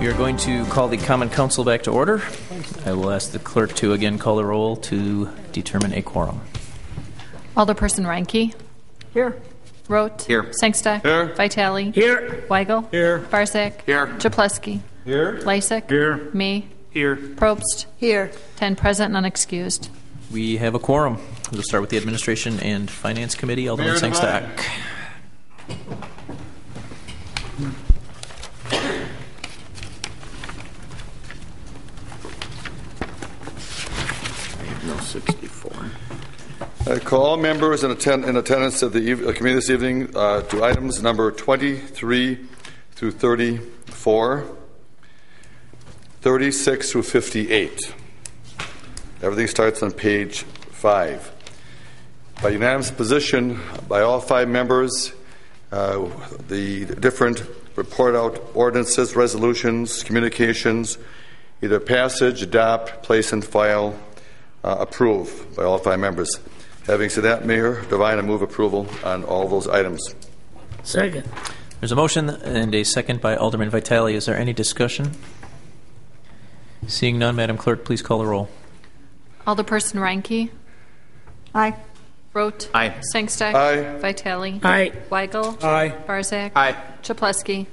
We are going to call the Common Council back to order. I will ask the clerk to again call the roll to determine a quorum. Alderperson Reinke. Here. Rote. Here. Sengstack. Here. Vitale. Here. Weigel. Here. Barzak. Here. Japlewski. Here. Lysik. Here. Me. Here. Probst. Here. 10 present, none excused. We have a quorum. We'll start with the Administration and Finance Committee. Alderman Sengstack. No 64. I call all members in attendance at the committee this evening to items number 23 through 34, 36 through 58. Everything starts on page 5. By unanimous position by all 5 members, the different report out ordinances, resolutions, communications, either passage, adopt, place, and file, approve by all 5 members. Having said that, Mayor Devine, I move approval on all those items. Second. There's a motion and a second by Alderman Vitale. Is there any discussion? Seeing none, Madam Clerk, please call the roll. Alderperson Reinke. Aye. Rote. Aye. Sengstack. Aye. Vitale. Aye. Weigel. Aye. Barzak. Aye. Japlewski.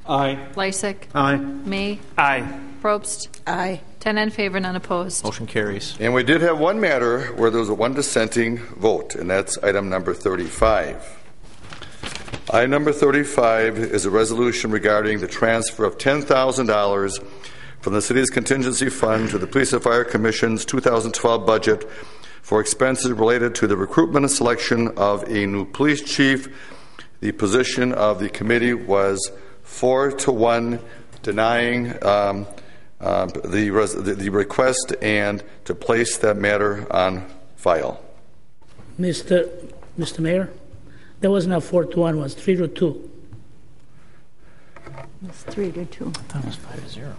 Aye. Lysik. Aye. Me. Aye. Probst. Aye. 10 in favor, none opposed. Motion carries. And we did have one matter where there was a one dissenting vote, and that's item number 35. Item number 35 is a resolution regarding the transfer of $10,000 from the city's contingency fund to the Police and Fire Commission's 2012 budget for expenses related to the recruitment and selection of a new police chief. The position of the committee was 4-1, denying the request and to place that matter on file. Mr. Mayor, that was not 4-1, it was 3-2. It's 3-2. That was 5-0.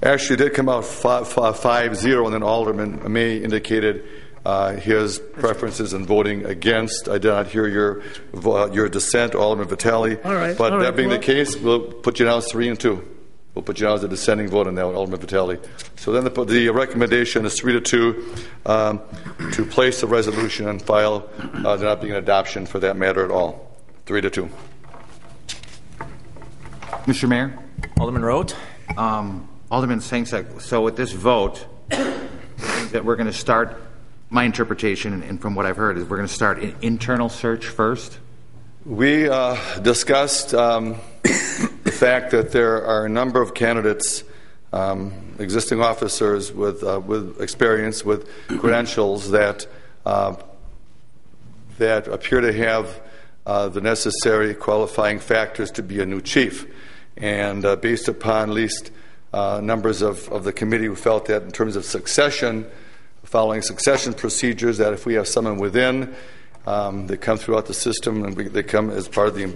Actually, it did come out 5-0, and then Alderman May indicated his preferences in voting against. I did not hear your dissent, Alderman Vitale. All right. But all that right, being well, the case, we'll put you down as 3-2. We'll put you down as a dissenting vote on that, Alderman Vitale. So then the recommendation is 3-2 to place the resolution on file. There not being an adoption for that matter at all. 3-2. Mr. Mayor, Alderman Rote. Alderman Sengstack, so with this vote, that we're going to start, my interpretation, and from what I've heard, is we're going to start an internal search first? We discussed the fact that there are a number of candidates, existing officers with experience, with credentials that appear to have the necessary qualifying factors to be a new chief. And based upon at least numbers of the committee who felt that in terms of succession, following succession procedures, that if we have someone within, they come throughout the system and they come as part of the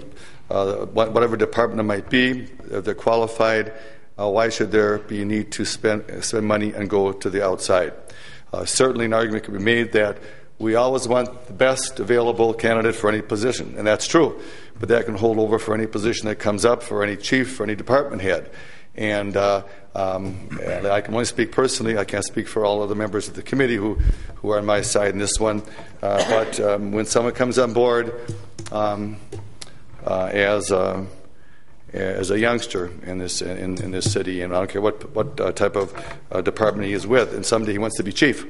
whatever department it might be, if they're qualified, why should there be a need to spend money and go to the outside? Certainly an argument can be made that we always want the best available candidate for any position, and that's true, but that can hold over for any position that comes up, for any chief, for any department head. And I can only speak personally. I can't speak for all of the members of the committee who are on my side in this one. But when someone comes on board as a youngster in this city, and I don't care what type of department he is with, and someday he wants to be chief,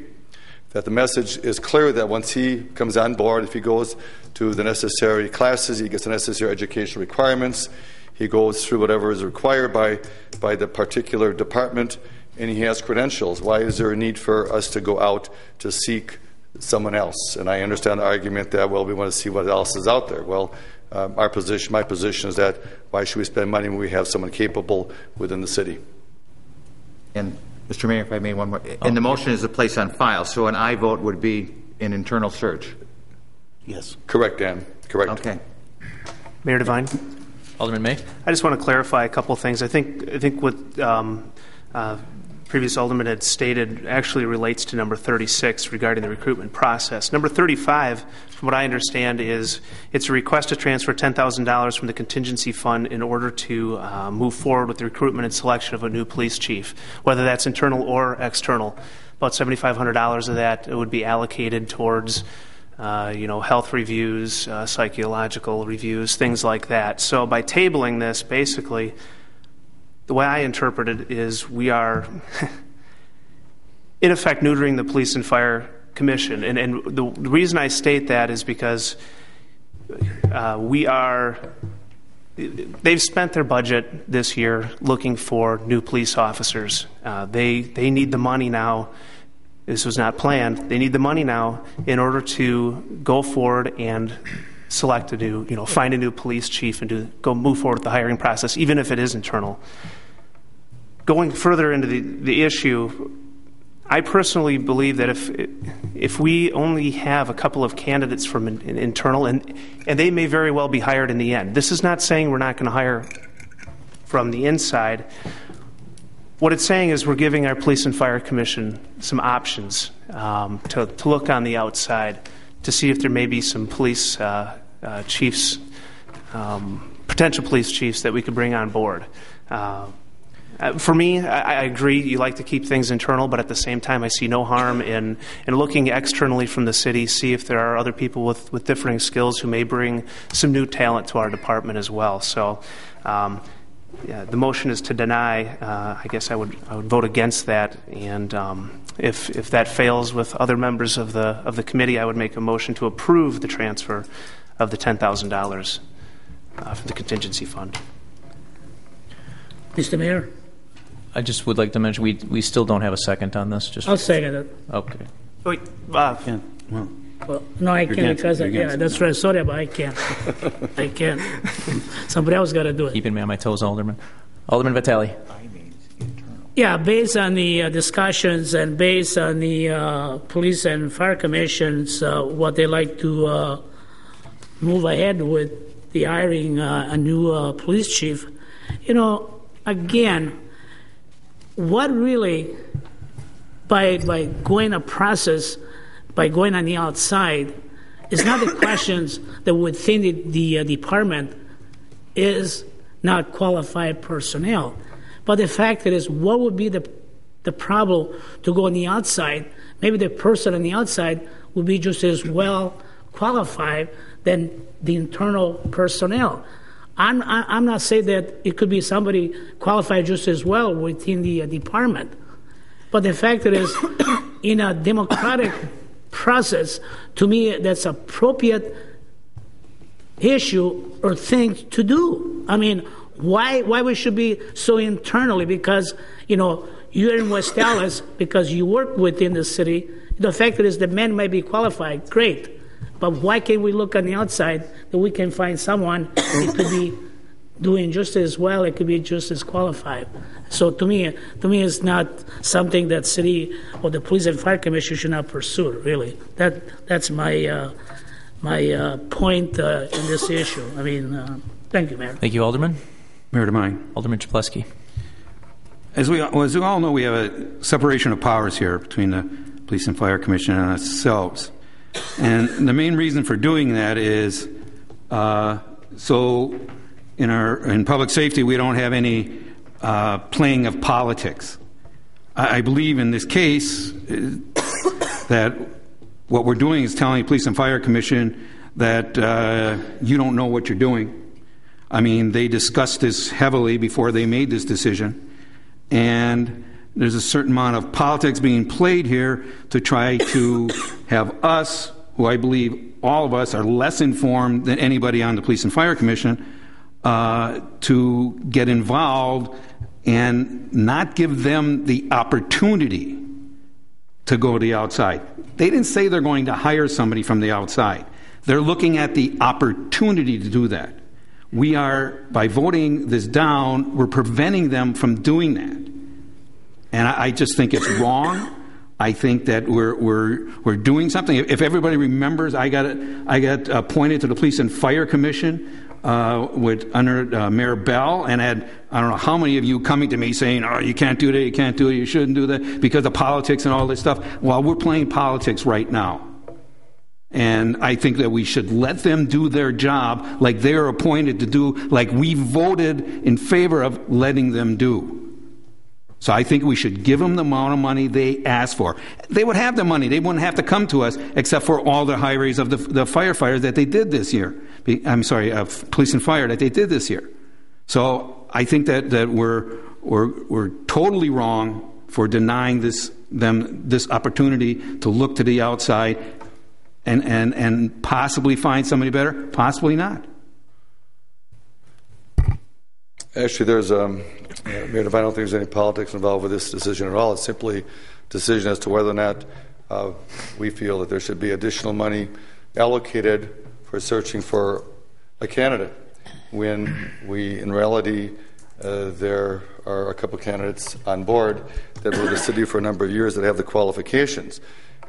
that the message is clear that once he comes on board, if he goes to the necessary classes, he gets the necessary educational requirements, he goes through whatever is required by the particular department, and he has credentials. Why is there a need for us to go out to seek someone else? And I understand the argument that, well, we want to see what else is out there. Well, my position is that why should we spend money when we have someone capable within the city? And Mr. Mayor, if I may, one more. And the motion is to place on file, so an aye vote would be an internal search. Yes. Correct, Dan. Correct. Okay. Mayor Devine. Alderman May. I just want to clarify a couple things. I think what previous alderman had stated actually relates to number 36 regarding the recruitment process. Number 35, from what I understand, is it's a request to transfer $10,000 from the contingency fund in order to move forward with the recruitment and selection of a new police chief, whether that's internal or external. About $7,500 of that would be allocated towards health reviews, psychological reviews, things like that. So by tabling this, basically, the way I interpret it is we are, in effect, neutering the Police and Fire Commission. And the reason I state that is because they've spent their budget this year looking for new police officers. They need the money now. This was not planned. They need the money now in order to go forward and select a new, find a new police chief and move forward with the hiring process, even if it is internal. Going further into the issue, I personally believe that if we only have a couple of candidates from internal, and they may very well be hired in the end. This is not saying we're not going to hire from the inside. What it's saying is we're giving our Police and Fire Commission some options to look on the outside to see if there may be some police chiefs, potential police chiefs that we could bring on board. For me, I agree you like to keep things internal, but at the same time I see no harm in looking externally from the city, see if there are other people with differing skills who may bring some new talent to our department as well. So the motion is to deny. I guess I would vote against that, and if that fails with other members of the committee, I would make a motion to approve the transfer of the $10,000 from the contingency fund. Mr. Mayor? I just would like to mention we still don't have a second on this. I'll second it. Okay. Wait, Well, no, I can't because that's right. Sorry, but I can't. I can't. Somebody else got to do it. Keeping me on my toes, Alderman. Alderman Vitale. Yeah, based on the discussions and based on the police and fire commissions, what they like to move ahead with the hiring a new police chief, again, what really, by going a process, by going on the outside, is not the questions that would think the department is not qualified personnel. But the fact is, what would be the problem to go on the outside? Maybe the person on the outside would be just as well qualified than the internal personnel. I'm not saying that it could be somebody qualified just as well within the department. But the fact is, in a democratic process, to me, that's appropriate issue or thing to do. I mean, why we should be so internally? Because, you're in West Allis because you work within the city. The fact is the men may be qualified, great. But why can't we look on the outside that we can find someone that could be doing just as well, it could be just as qualified. So to me it's not something that city or the police and fire commission should not pursue, really. That's my point in this issue. I mean, thank you, Mayor. Thank you, Alderman. Mayor DeMine. Alderman Chaplesky. As we all know, we have a separation of powers here between the Police and Fire Commission and ourselves. And the main reason for doing that is so in public safety we don't have any playing of politics. I believe in this case that what we're doing is telling the Police and Fire Commission that you don't know what you're doing. I mean, they discussed this heavily before they made this decision, and there's a certain amount of politics being played here to try to have us, who I believe all of us are less informed than anybody on the Police and Fire Commission, to get involved and not give them the opportunity to go to the outside. They didn't say they're going to hire somebody from the outside. They're looking at the opportunity to do that. We are, by voting this down, we're preventing them from doing that. And I just think it's wrong. I think that we're doing something. If everybody remembers, I got appointed to the Police and Fire Commission under Mayor Bell, and had, I don't know how many of you coming to me saying, oh, you can't do that, you can't do it, you shouldn't do that because of politics and all this stuff. Well, we're playing politics right now. And I think that we should let them do their job like they're appointed to do, like we voted in favor of letting them do. So I think we should give them the amount of money they asked for. They would have the money. They wouldn't have to come to us except for all the hirings of the firefighters that they did this year. I'm sorry, police and fire that they did this year. So I think that we're totally wrong for denying them this opportunity to look to the outside and possibly find somebody better, possibly not. Actually, there's Mayor Devine, I don't think there's any politics involved with this decision at all. It's simply a decision as to whether or not we feel that there should be additional money allocated for searching for a candidate, when we, in reality, there are a couple of candidates on board that were with the city for a number of years that have the qualifications.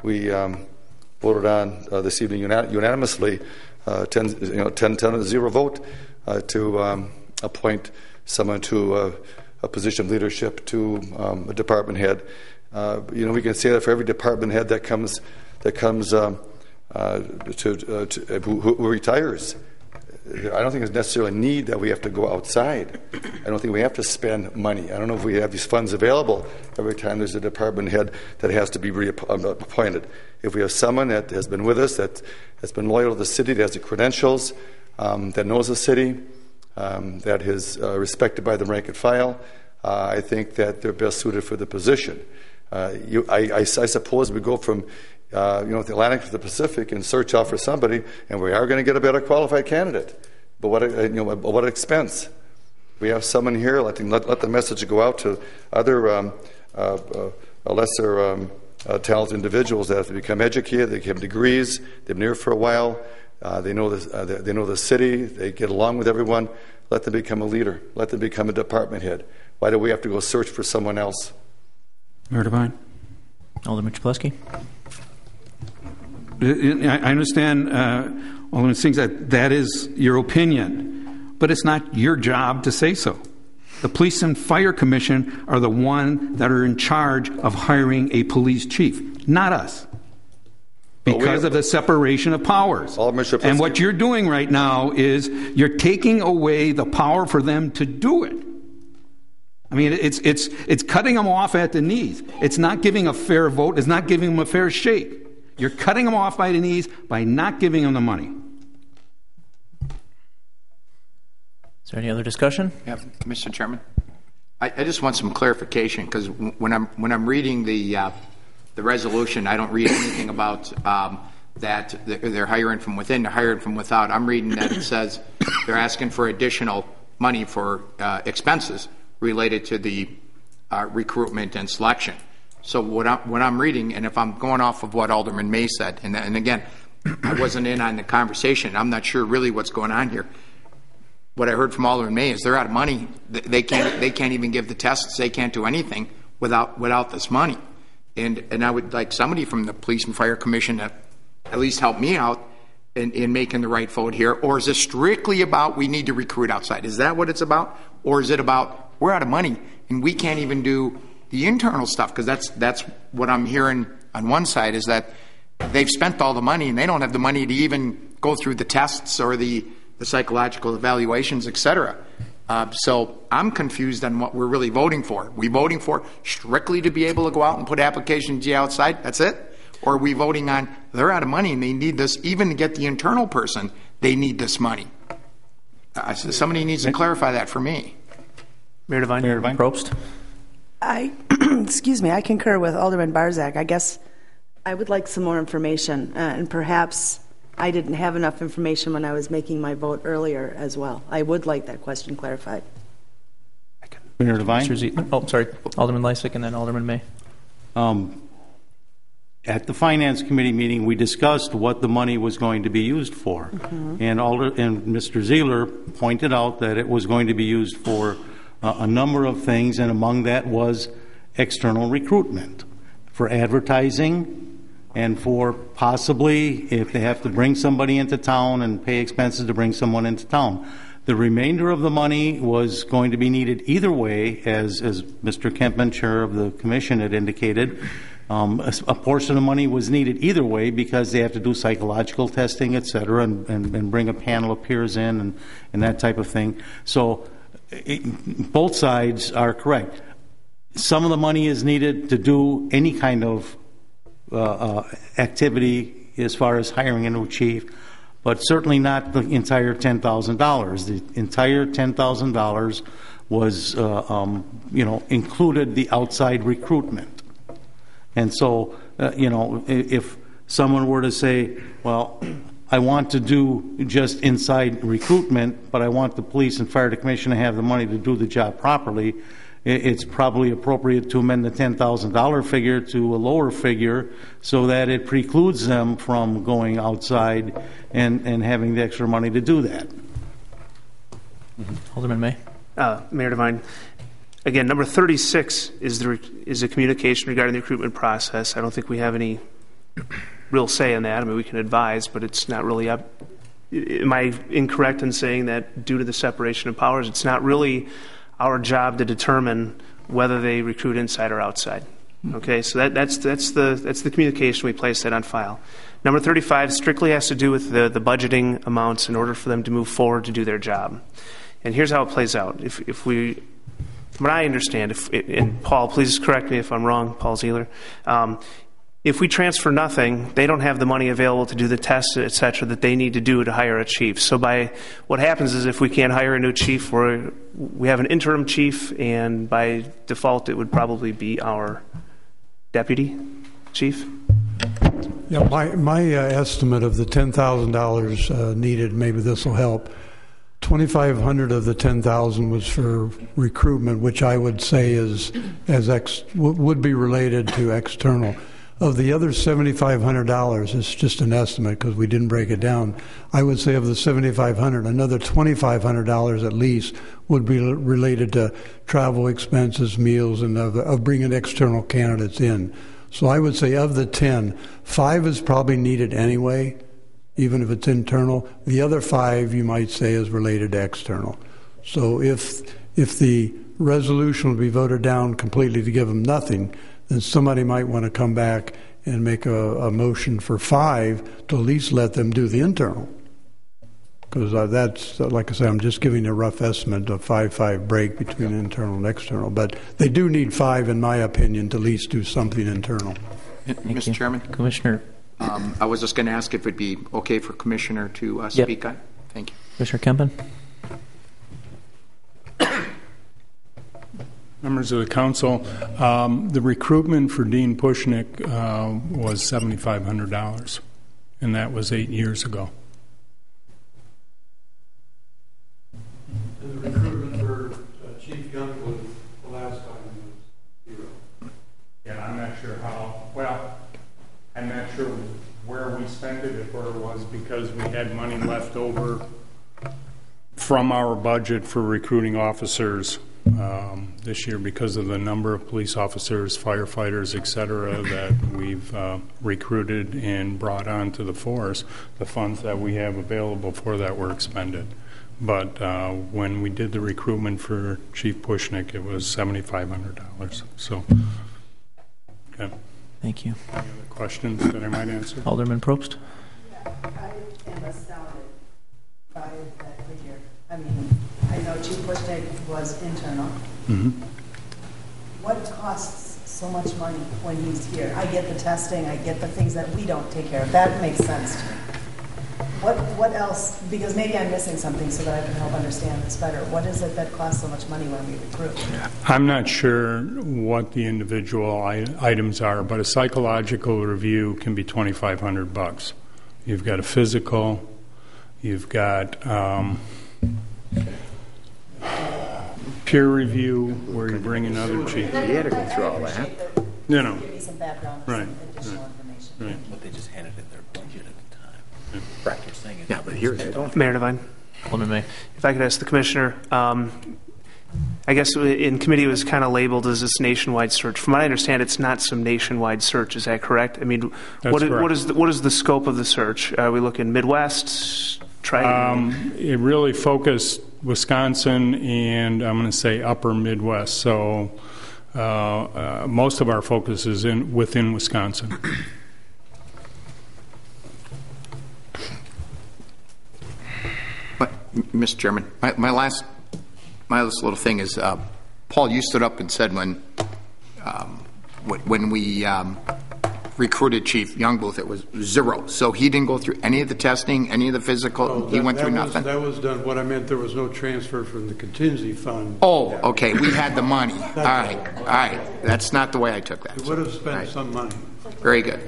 We voted on this evening unanimously, 10-0 vote to appoint someone to a position of leadership, to a department head. We can say that for every department head that comes who retires. I don't think there's necessarily a need that we have to go outside. I don't think we have to spend money. I don't know if we have these funds available every time there's a department head that has to be appointed. If we have someone that has been with us, that has been loyal to the city, that has the credentials, that knows the city, that is respected by the rank and file, I think that they're best suited for the position. I suppose we go from the Atlantic to the Pacific and search out for somebody, and we are going to get a better qualified candidate. But what expense? We have someone here. Let the message go out to other lesser talented individuals that have to become educated. They have degrees. They've been here for a while. They know the city. They get along with everyone. Let them become a leader. Let them become a department head. Why do we have to go search for someone else? Mayor Devine. Alderman Chablusky. I understand, Alderman Sings, that is your opinion, but it's not your job to say so. The Police and Fire Commission are the one that are in charge of hiring a police chief, not us, because of the separation of powers. And what you're doing right now is you're taking away the power for them to do it. I mean, it's cutting them off at the knees. It's not giving a fair vote. It's not giving them a fair shake. You're cutting them off by the knees by not giving them the money. Is there any other discussion? Yeah, Mr. Chairman, I just want some clarification, because when I'm reading the resolution, I don't read anything about that they're hiring from within, they're hiring from without. I'm reading that it says they're asking for additional money for expenses related to the recruitment and selection. So what I'm reading, and if I'm going off of what Alderman May said, and again, I wasn't in on the conversation, I'm not sure really what's going on here. What I heard from Alderman May is they're out of money. They can't even give the tests. They can't do anything without this money. And I would like somebody from the Police and Fire Commission to at least help me out in making the right vote here. Or is this strictly about we need to recruit outside? Is that what it's about? Or is it about we're out of money and we can't even do the internal stuff? Because that's what I'm hearing on one side, is that they've spent all the money and they don't have the money to even go through the tests or the psychological evaluations, etc. So I'm confused on what we're really voting for. Are we voting for strictly to be able to go out and put applications outside? That's it? Or are we voting on they're out of money and they need this, even to get the internal person, they need this money? Somebody needs to clarify that for me. Mayor Devine. Probst. Excuse me, I concur with Alderman Barzak. I guess I would like some more information, and perhaps I didn't have enough information when I was making my vote earlier as well. I would like that question clarified. Mayor Devine? Oh, sorry. Alderman Lysick and then Alderman May. At the Finance Committee meeting, we discussed what the money was going to be used for. Mm-hmm. And Mr. Zeeler pointed out that it was going to be used for a number of things, and among that was external recruitment, for advertising, and for possibly if they have to bring somebody into town and pay expenses to bring someone into town. The remainder of the money was going to be needed either way, as Mr. Kempman, chair of the commission, had indicated. A portion of money was needed either way because they have to do psychological testing, et cetera, and bring a panel of peers in and that type of thing. So both sides are correct. Some of the money is needed to do any kind of activity as far as hiring a new chief, but certainly not the entire $10,000. The entire $10,000 was, included the outside recruitment. And so, if someone were to say, well, I want to do just inside recruitment, but I want the police and fire commission to have the money to do the job properly, it's probably appropriate to amend the $10,000 figure to a lower figure so that it precludes them from going outside and having the extra money to do that. Alderman May. Mayor Devine, again, number 36 is a communication regarding the recruitment process. I don't think we have any real say in that. I mean, we can advise, but it's not really up. Am I incorrect in saying that due to the separation of powers, it's not really our job to determine whether they recruit inside or outside? Okay, so that's the communication. We place that on file. Number 35 strictly has to do with the budgeting amounts in order for them to move forward to do their job. And here's how it plays out. If we, what I understand, and Paul, please correct me if I'm wrong, Paul Zeeler, if we transfer nothing, they don't have the money available to do the tests, et cetera, that they need to do to hire a chief. So what happens is if we can't hire a new chief, we have an interim chief, and by default it would probably be our deputy chief. Yeah, my estimate of the $10,000 needed, maybe this will help. $2,500 of the $10,000 was for recruitment, which I would say would be related to external. Of the other $7,500, it's just an estimate because we didn't break it down. I would say of the $7,500, another $2,500 at least would be related to travel expenses, meals, and of bringing external candidates in. So I would say of the 10, 5 is probably needed anyway, even if it's internal. The other 5, you might say, is related to external. So if the resolution will be voted down completely to give them nothing, then somebody might want to come back and make a motion for 5 to at least let them do the internal. Because that's, like I said, I'm just giving a rough estimate of 5-5 break between internal and external. But they do need 5, in my opinion, to at least do something internal. Mr. Chairman? Commissioner. I was just going to ask if it would be okay for Commissioner to speak on. Thank you. Commissioner Kempen. Members of the council, the recruitment for Dean Pushnick was $7,500, and that was 8 years ago. And the recruitment for Chief Youngwood the last time was 0. Yeah, I'm not sure I'm not sure where we spent it, if it was because we had money left over from our budget for recruiting officers this year because of the number of police officers, firefighters, et cetera, that we've recruited and brought onto the force. The funds that we have available for that were expended. But when we did the recruitment for Chief Pushnick, it was $7,500. So, okay. Thank you. Any other questions that I might answer? Alderman Probst. Yeah, I am astounded by that figure. I mean, I know Chief Pushnick was internal. Mm-hmm. What costs so much money when he's here? I get the testing, I get the things that we don't take care of. That makes sense to me. What else? Because maybe I'm missing something so that I can help understand this better. What is it that costs so much money when we recruit? I'm not sure what the individual items are, but a psychological review can be $2,500. You've got a physical, you've got peer review where you bring another chief. You had to go through all that. You know. Give me some background, Right. some additional information. Right. What they just handed in their budget at the time. Right. Yeah, but here they don't. Mayor Devine, Alderman May. if I could ask the commissioner, I guess in committee it was kind of labeled as this nationwide search. From what I understand, it's not some nationwide search. Is that correct? I mean, what is the scope of the search? Are we looking Midwest? It really focused Wisconsin and I'm going to say upper Midwest. So most of our focus is within Wisconsin. But, Mr. Chairman, my last little thing is, Paul, you stood up and said when we recruited Chief Youngbooth, it was 0. So he didn't go through any of the testing, any of the physical. He went through nothing. That was done. What I meant, there was no transfer from the contingency fund. Oh, okay. We had the money. All right. That's not the way I took that. We would have spent some money. Very good.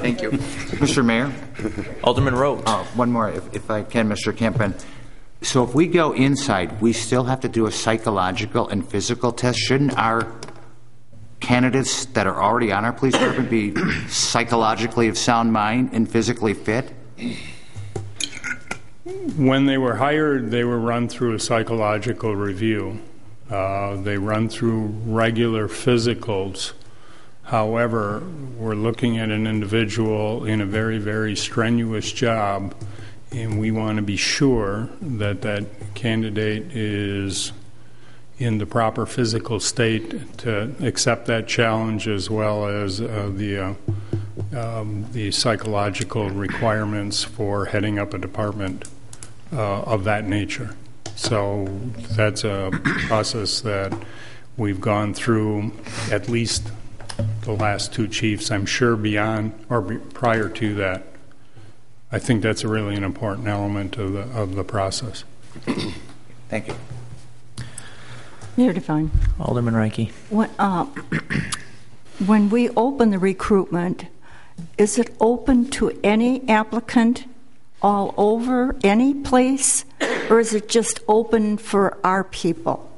Thank you. Mr. Mayor? Alderman Rote. One more, if I can, Mr. Kempen. So if we go inside, we still have to do a psychological and physical test. Shouldn't our candidates that are already on our police department be psychologically of sound mind and physically fit? When they were hired, they were run through a psychological review. They run through regular physicals. However, we're looking at an individual in a very, very strenuous job, and we want to be sure that that candidate is in the proper physical state to accept that challenge, as well as the psychological requirements for heading up a department of that nature. So that's a process that we've gone through at least the last 2 chiefs. I'm sure beyond or prior to that. I think that's really an important element of the process. Thank you. Mayor Devine. Alderman Reike. When we open the recruitment, is it open to any applicant all over, any place, or is it just open for our people?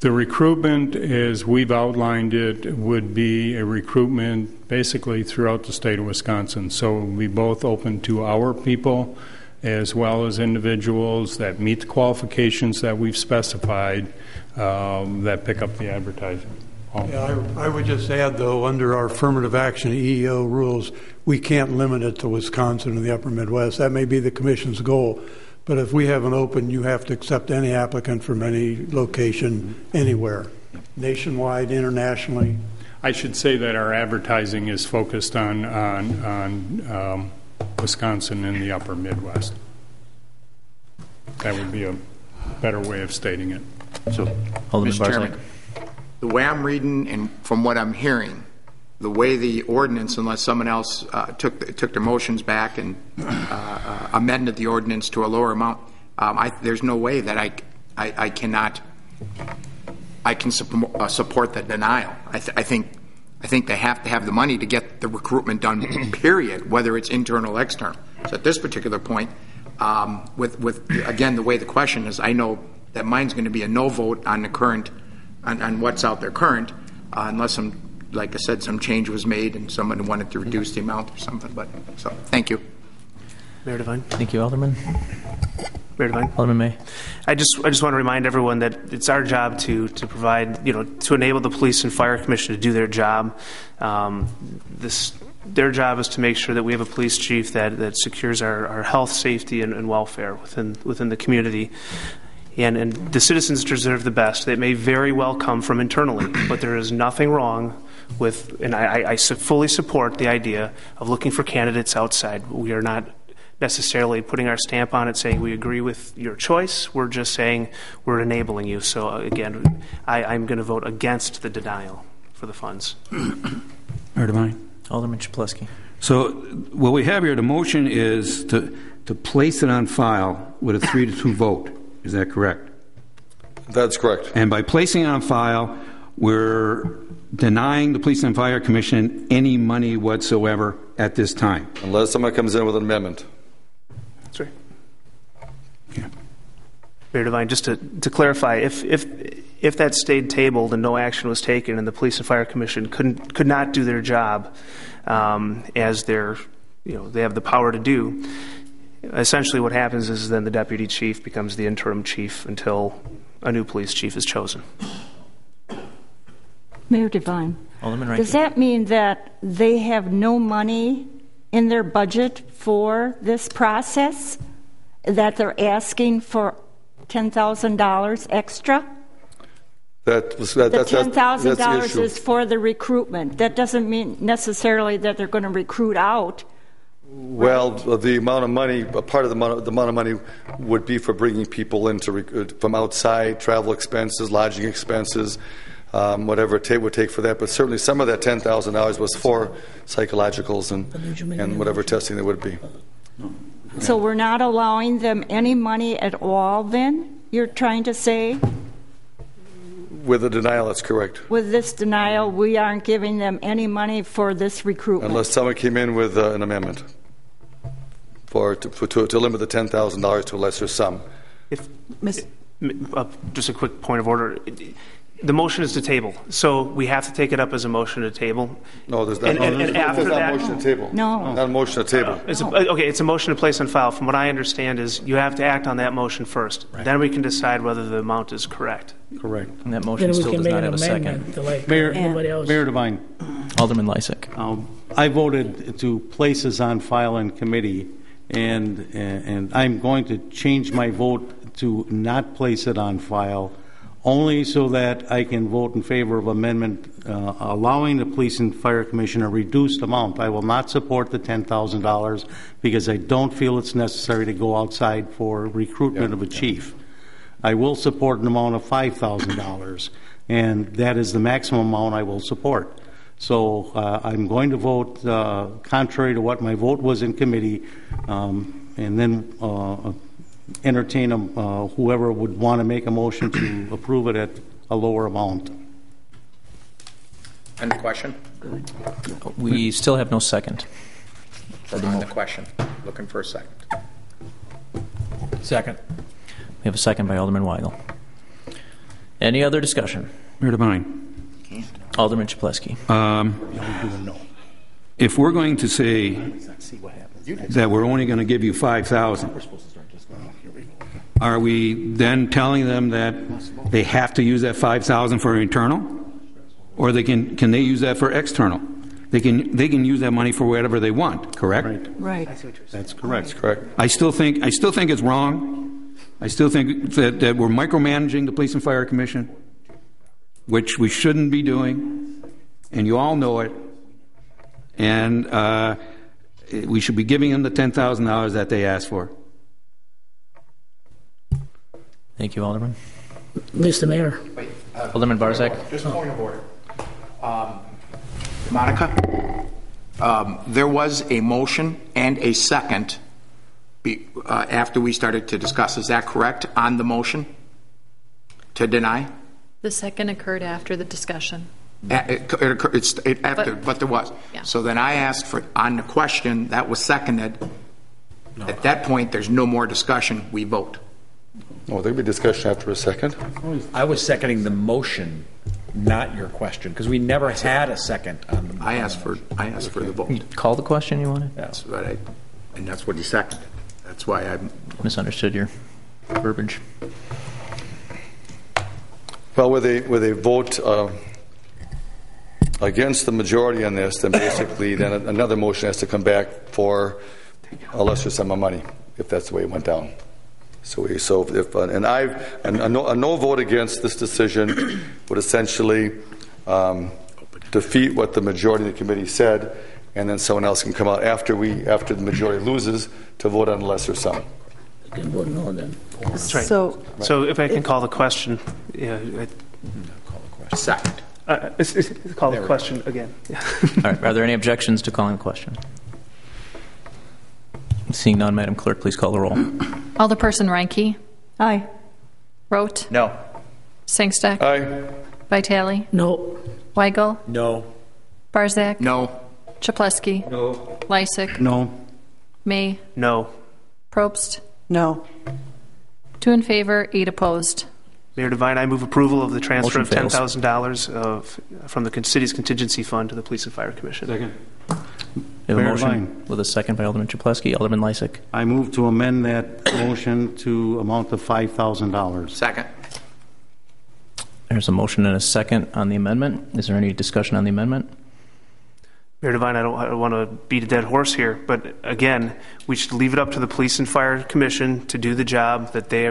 The recruitment, as we've outlined it, would be a recruitment basically throughout the state of Wisconsin. So we both open to our people as well as individuals that meet the qualifications that we've specified that pick up the advertising. Yeah, I would just add, though, under our affirmative action EEO rules, we can't limit it to Wisconsin and the upper Midwest. That may be the commission's goal. But if we have an open, you have to accept any applicant from any location, anywhere, nationwide, internationally. I should say that our advertising is focused on Wisconsin and the upper Midwest. That would be a better way of stating it. So, Alderman Mr. Chairman, the way I'm reading and from what I'm hearing, the way the ordinance, unless someone else took their motions back and amended the ordinance to a lower amount, there's no way that I can support the denial. I think they have to have the money to get the recruitment done. Period. Whether it's internal or external. So at this particular point, with again the way the question is, I know that mine's going to be a no vote on the current on what's out there current, unless like I said, some change was made and someone wanted to reduce the amount or something. But so, thank you. Mayor Devine. Thank you, Alderman. Mayor Devine. Alderman May. I just want to remind everyone that it's our job to provide, to enable the police and fire commission to do their job. Their job is to make sure that we have a police chief that secures our health, safety, and welfare within the community. And the citizens deserve the best. It may very well come from internally, but there is nothing wrong with, and I fully support the idea of looking for candidates outside. We are not necessarily putting our stamp on it saying we agree with your choice. We're just saying we're enabling you. So again, I'm going to vote against the denial for the funds. Mayor Devine. Alderman Chaplesky. So what we have here, the motion is to place it on file with a 3-2 vote. Is that correct? That's correct. And by placing it on file, we're denying the Police and Fire Commission any money whatsoever at this time. Unless someone comes in with an amendment. That's right. Yeah. Mayor Devine, just to clarify, if that stayed tabled and no action was taken and the Police and Fire Commission could not do their job as they have the power to do, essentially what happens is then the deputy chief becomes the interim chief until a new police chief is chosen. Mayor Devine, Alderman does Rankin. that mean that they have no money in their budget for this process? That they're asking for $10,000 extra? The $10,000 is for the recruitment. That doesn't mean necessarily that they're going to recruit out. Well, the amount of money, a part of the amount of money would be for bringing people in from outside, travel expenses, lodging expenses, whatever it would take for that. But certainly some of that $10,000 was for psychologicals and whatever testing there would be. So we're not allowing them any money at all then, you're trying to say? With a denial, that's correct. With this denial, we aren't giving them any money for this recruitment? Unless someone came in with an amendment to limit the $10,000 to a lesser sum. Just a quick point of order. The motion is to table, so we have to take it up as a motion to table. No, there's not. And after that, a motion to table. No. Not a motion to table. It's a motion to place on file. From what I understand is you have to act on that motion first. Right. Then we can decide whether the amount is correct. Correct. And that motion still does not have a second. Mayor Devine. Alderman Lysick. I voted to place this on file in committee, and I'm going to change my vote to not place it on file, only so that I can vote in favor of amendment allowing the Police and Fire Commission a reduced amount. I will not support the $10,000 because I don't feel it's necessary to go outside for recruitment of a chief. I will support an amount of $5,000, and that is the maximum amount I will support. So I'm going to vote contrary to what my vote was in committee, and then entertain whoever would want to make a motion to approve it at a lower amount. And the question? We still have no second. On the question. Looking for a second. Second. We have a second by Alderman Weigel. Any other discussion? Mayor Devine. Alderman Chaplesky. If we're going to say that we're only going to give you $5,000, are we then telling them that they have to use that $5,000 for internal, or can they use that for external? They can use that money for whatever they want. Correct. Right. That's correct. That's correct. I still think it's wrong. I still think that we're micromanaging the Police and Fire Commission, which we shouldn't be doing, and you all know it. And we should be giving them the $10,000 that they asked for. Thank you, Alderman. Mr. Mayor. Wait, Alderman Barzak. Just a point of order. Monica, there was a motion and a second after we started to discuss. Is that correct on the motion to deny? The second occurred after the discussion. But there was. Yeah. So then I asked for, on the question, that was seconded. At that point, there's no more discussion. We vote. Oh, there'll be discussion after a second. I was seconding the motion, not your question, because we never had a second on the motion. I asked for the vote. You call the question you wanted? That's what and that's what he seconded. That's why I misunderstood your verbiage. Well, with a vote against the majority on this, then basically then another motion has to come back for a lesser sum of money, if that's the way it went down. So if a no vote against this decision would essentially defeat what the majority of the committee said, and then someone else can come out after the majority loses to vote on a lesser sum. Can vote no then. That's right. So if I can call the question. Second. Call the question again. All right. Are there any objections to calling the question? Seeing none, Madam Clerk, please call the roll. Alderperson Reinke. Aye. Rote. No. Sangstack. Aye. Vitale. No. Weigel. No. Barzak. No. Chaplesky. No. Lysick. No. May. No. Probst. No. 2 in favor, 8 opposed. Mayor Devine, I move approval of the transfer Motion of fails. $10,000 from the city's contingency fund to the Police and Fire Commission. Second. We have a Mayor motion Devine. with a second by Alderman Chaplesky. Alderman Lysick. I move to amend that motion to amount of $5,000. Second. There's a motion and a second on the amendment. Is there any discussion on the amendment? Mayor Devine, I don't want to beat a dead horse here, but again, we should leave it up to the Police and Fire Commission to do the job that they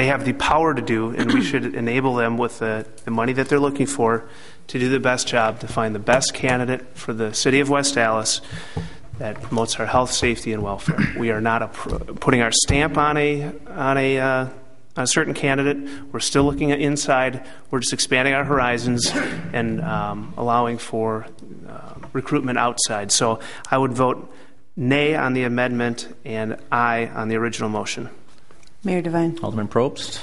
have the power to do, and we should enable them with the money that they're looking for to do the best job, to find the best candidate for the city of West Allis that promotes our health, safety, and welfare. We are not putting our stamp on a certain candidate. We're still looking at inside. We're just expanding our horizons and allowing for recruitment outside. So I would vote nay on the amendment and aye on the original motion. Mayor Devine. Alderman Probst.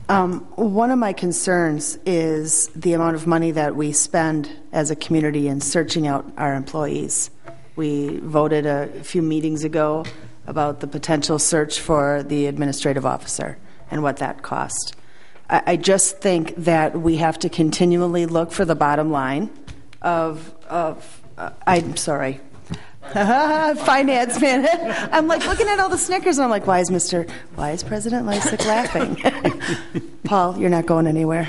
One of my concerns is the amount of money that we spend as a community in searching out our employees. We voted a few meetings ago about the potential search for the administrative officer and what that cost. I just think that we have to continually look for the bottom line of I'm sorry, finance man. I'm like looking at all the Snickers and I'm like, why is President Lysick laughing? Paul, you're not going anywhere.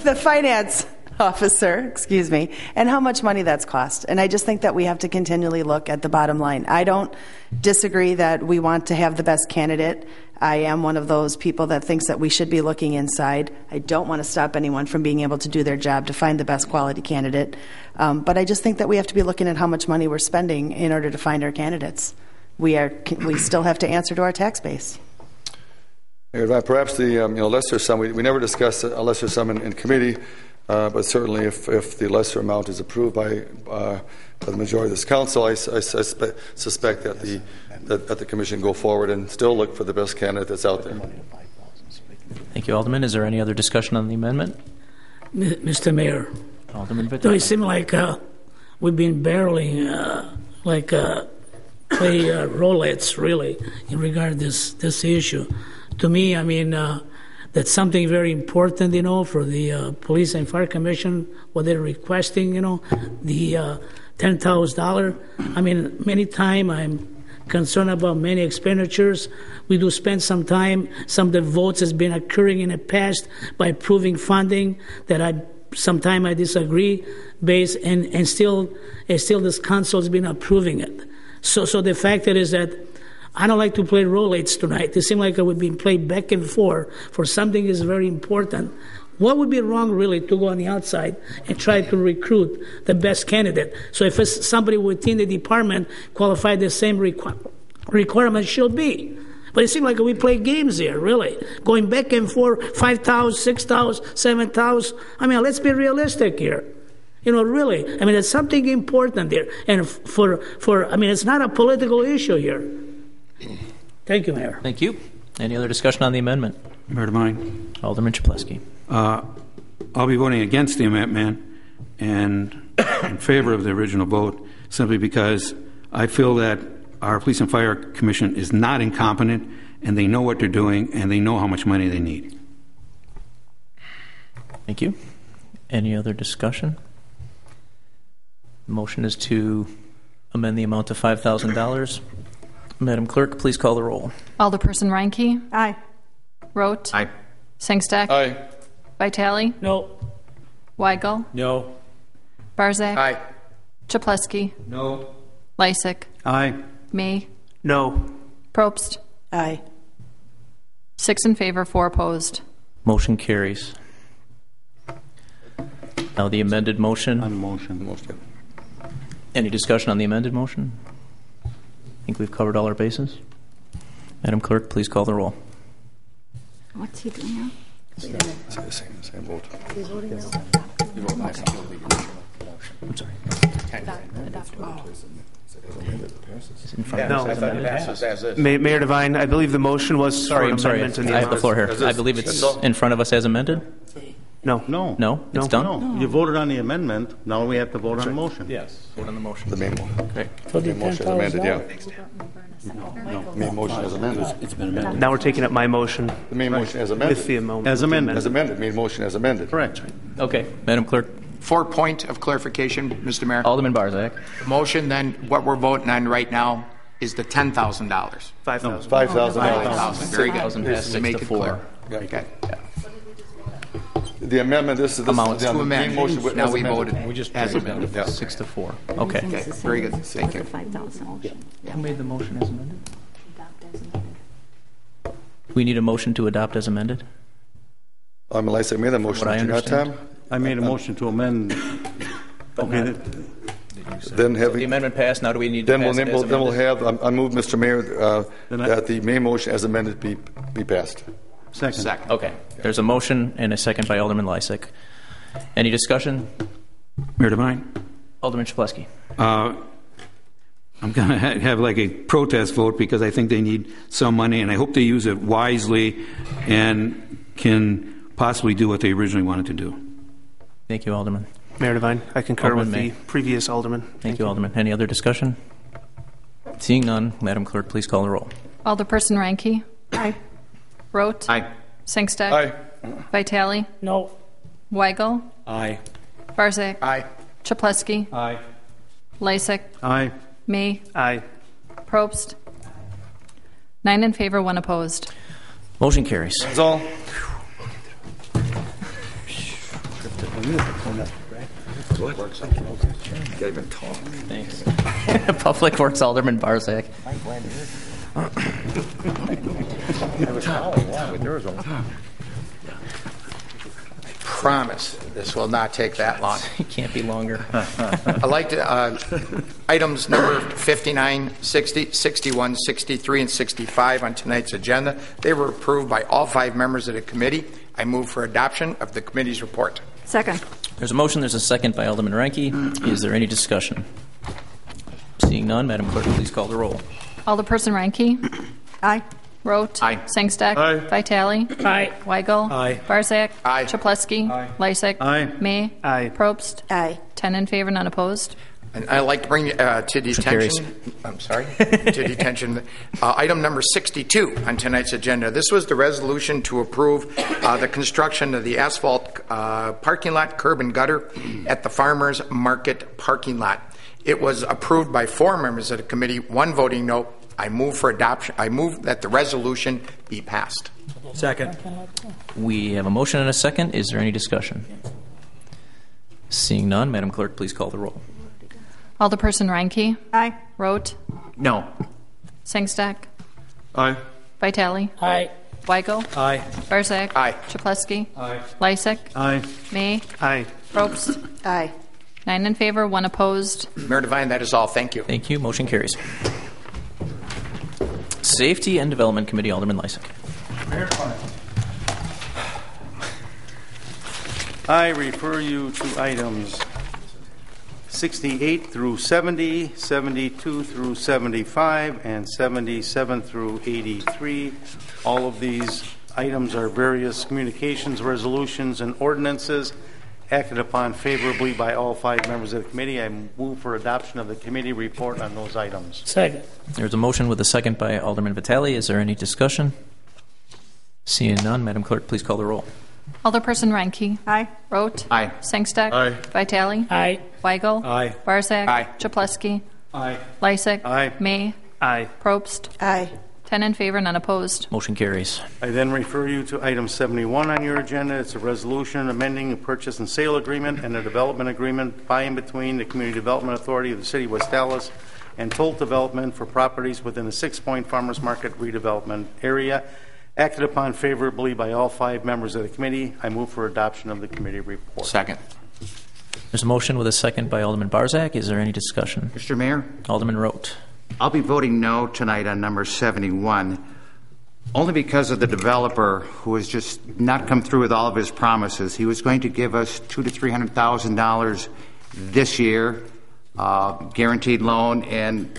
The finance officer, excuse me, and how much money that's cost. And I just think that we have to continually look at the bottom line. I don't disagree that we want to have the best candidate. I am one of those people that thinks that we should be looking inside. I don't want to stop anyone from being able to do their job to find the best quality candidate. But I just think that we have to be looking at how much money we're spending in order to find our candidates. We still have to answer to our tax base. Perhaps the lesser sum, we never discussed a lesser sum in committee, but certainly if the lesser amount is approved by the majority of this council, I suspect that the commission go forward and still look for the best candidate that's out there. Thank you, Alderman. Is there any other discussion on the amendment? Mr. Mayor, Alderman Vitale. it seems like we've been barreling play roulettes really in regard to this issue. To me, I mean, that's something very important, for the Police and Fire Commission, what they're requesting, the $10,000. I mean, many times I'm concerned about many expenditures. We do spend some time, some of the votes has been occurring in the past by approving funding that sometimes I disagree based, and still this council has been approving it. So the fact is that I don't like to play roulettes tonight. It seems like we've been played back and forth for something that is very important. What would be wrong, really, to go on the outside and try to recruit the best candidate? So if it's somebody within the department qualified the same requirement should be. But it seems like we play games here, really, going back and forth, 5,000, 6,000, 7,000. I mean, let's be realistic here. Really, I mean, it's something important there. And I mean, it's not a political issue here. Thank you, Mayor. Thank you. Any other discussion on the amendment? Mayor Devine. Alderman Chaplesky. I'll be voting against the amendment and in favor of the original vote simply because I feel that our Police and Fire Commission is not incompetent and they know what they're doing and they know how much money they need. Thank you. Any other discussion? The motion is to amend the amount to $5,000. Madam Clerk, please call the roll. Alderperson Reinke. Aye. Rote. Aye. Sengstack. Aye. Vitale. No. Weigel. No. Barzak. Aye. Chaplesky. No. Lysick. Aye. May. No. Probst. Aye. 6 in favor, 4 opposed. Motion carries. Now the amended motion. On motion. Any discussion on the amended motion? I think we've covered all our bases. Madam Clerk, please call the roll. What's he doing now? Same vote. He's voting now. I'm sorry. No. I thought it passes as is. Mayor Devine, I believe the motion was Sorry, for I'm an sorry. amendment in the I have the floor here. As is. I believe it's in front of us as amended. No. No. No? It's done? No. You voted on the amendment. Now we have to vote on the motion. Yes. Vote on the motion. The main one. Okay. For the The motion is amended, yeah. $10,000. Main motion is amended. It's been amended. Now we're taking up my motion The main motion is amended. with the amendment. As amended. As amended. Main motion as amended. Correct. Okay. Madam Clerk, For point of clarification, Mr. Mayor, Alderman Barzak. the motion then, what we're voting on right now is the $10,000. $5,000. $5,000. 5,000, very good. $5,000 passes To make 6 to it 4. clear. Okay. The amendment, this is the Amount. the To amend. main motion was Now as we amended. voted. We just As voted. amended. Yeah. 6-4. Okay. Okay, very good. Thank you. 5,000. Who made the motion as amended? We need a motion to adopt as amended? Lysak made the motion. What I Did you not, understand. Tom? I made a motion to amend. Okay, Then The having, amendment passed, now do we need to then pass we'll, it as then we'll amended? have, I move, Mr. Mayor, Then I- that the main motion as amended be passed. second. Second. Okay, there's a motion and a second by Alderman Lysak. Any discussion? Mayor Devine? Alderman Chaplesky. I'm going to have like a protest vote because I think they need some money, and I hope they use it wisely and can possibly do what they originally wanted to do. Thank you, Alderman. Mayor Devine, I concur Alderman with May. the previous alderman. Thank you, Alderman. Any other discussion? Seeing none, Madam Clerk, please call the roll. Alderperson Ranke. Aye. Rote. Aye. Sangsteck. Aye. Vitale. No. Weigel. Aye. Barzak. Aye. Chaplesky. Aye. Lysak. Aye. May. Aye. Probst. 9 in favor, 1 opposed. Motion carries. That's all. Thanks. Public Works Alderman Barzak. Promise this will not take that long. It can't be longer. I'd like to, items number 59, 60, 61, 63, and 65 on tonight's agenda. They were approved by all 5 members of the committee. I move for adoption of the committee's report. Second. There's a motion, there's a second by Alderman Ranke. Is there any discussion? Seeing none, Madam Clerk, please call the roll. Alderperson Ranke. Aye. Rote. Aye. Sangsteck. Aye. Vitale. Aye. Weigel. Aye. Barzak. Aye. Chaplesky. Lysak. Aye. May. Aye. Probst. Aye. 10 in favor, none opposed. And I'd like to bring to carries. detention, I'm sorry, to detention, item number 62 on tonight's agenda. This was the resolution to approve the construction of the asphalt parking lot, curb and gutter at the Farmers Market parking lot. It was approved by 4 members of the committee, 1 voting no. I move for adoption. I move that the resolution be passed. Second. We have a motion and a second. Is there any discussion? Seeing none, Madam Clerk, please call the roll. Alderperson Ranke. Aye. Rote. No. Sangsteck. Aye. Vitale. Aye. Weigel. Aye. Barzak. Aye. Chaplesky. Aye. Lysak. Aye. May. Aye. Probst. Aye. 9 in favor, 1 opposed. Mayor Devine, that is all. Thank you. Thank you. Motion carries. Safety and Development Committee, Alderman Lysak. I refer you to items 68 through 70, 72 through 75, and 77 through 83. All of these items are various communications, resolutions, and ordinances acted upon favorably by all 5 members of the committee. I move for adoption of the committee report on those items. Second. There's a motion with a second by Alderman Vitale. Is there any discussion? Seeing none, Madam Clerk, please call the roll. Alderperson Ranke. Aye. Rote. Aye. Sangsteck. Aye. Vitale. Aye. Weigel. Aye. Barzak. Aye. Chaplesky. Aye. Lysak. Aye. May. Aye. Probst. Aye. 10 in favor, none opposed. Motion carries. I then refer you to item 71 on your agenda. It's a resolution amending a purchase and sale agreement and a development agreement by and between the Community Development Authority of the City of West Allis and Toll Development for properties within the 6 Point Farmers Market redevelopment area. Acted upon favorably by all 5 members of the committee. I move for adoption of the committee report. Second. There's a motion with a second by Alderman Barzak. Is there any discussion? Mr. Mayor, Alderman Rote. I'll be voting no tonight on number 71, only because of the developer who has just not come through with all of his promises. He was going to give us $200,000 to $300,000 this year, guaranteed loan, and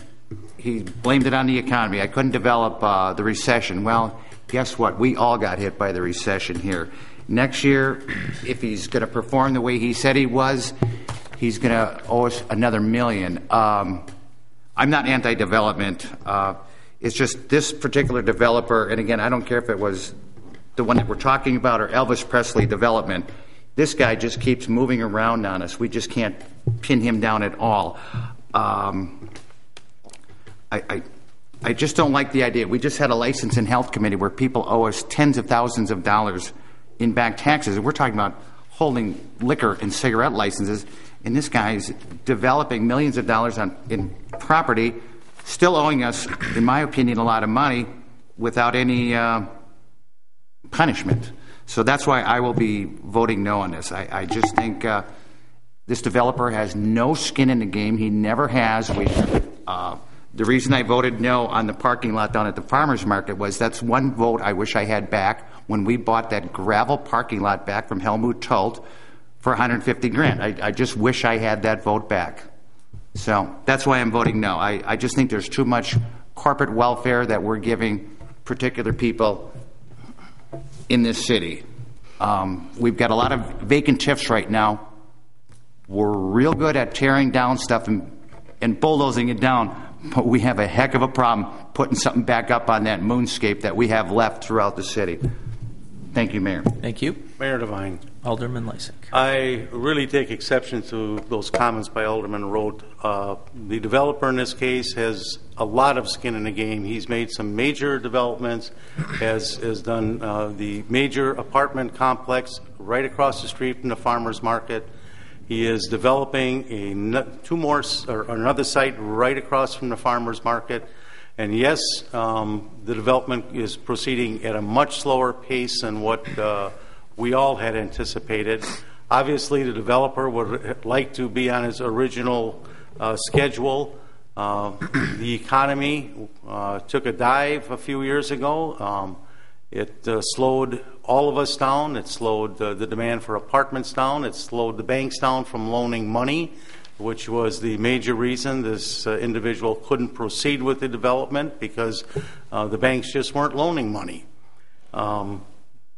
he blamed it on the economy. I couldn't develop the recession. Well, guess what? We all got hit by the recession here. Next year, if he's going to perform the way he said he was, he's going to owe us another $1 million. I'm not anti-development. It's just this particular developer, and again, I don't care if it was the one that we're talking about or Elvis Presley development. This guy just keeps moving around on us. We just can't pin him down at all. I just don't like the idea. We just had a license and health committee where people owe us tens of thousands of dollars in back taxes. And we're talking about holding liquor and cigarette licenses, and this guy's developing millions of dollars in property, still owing us, in my opinion, a lot of money without any punishment. So that's why I will be voting no on this. I just think this developer has no skin in the game. He never has. The reason I voted no on the parking lot down at the farmer's market was that's one vote I wish I had back when we bought that gravel parking lot back from Helmut Tult for $150,000. I just wish I had that vote back. So that's why I'm voting no. I just think there's too much corporate welfare that we're giving particular people in this city. We've got a lot of vacant TIFs right now. We're real good at tearing down stuff and bulldozing it down, but we have a heck of a problem putting something back up on that moonscape that we have left throughout the city. Thank you, Mayor. Thank you. Mayor Devine. Alderman Lysick. I really take exception to those comments by Alderman Roth. The developer in this case has a lot of skin in the game. He's made some major developments, has done the major apartment complex right across the street from the farmer's market. He is developing another site right across from the farmer's market. And yes, the development is proceeding at a much slower pace than what we all had anticipated. Obviously, the developer would like to be on his original schedule. The economy took a dive a few years ago. It slowed all of us down. It slowed the demand for apartments down. It slowed the banks down from loaning money, which was the major reason this individual couldn't proceed with the development, because the banks just weren't loaning money.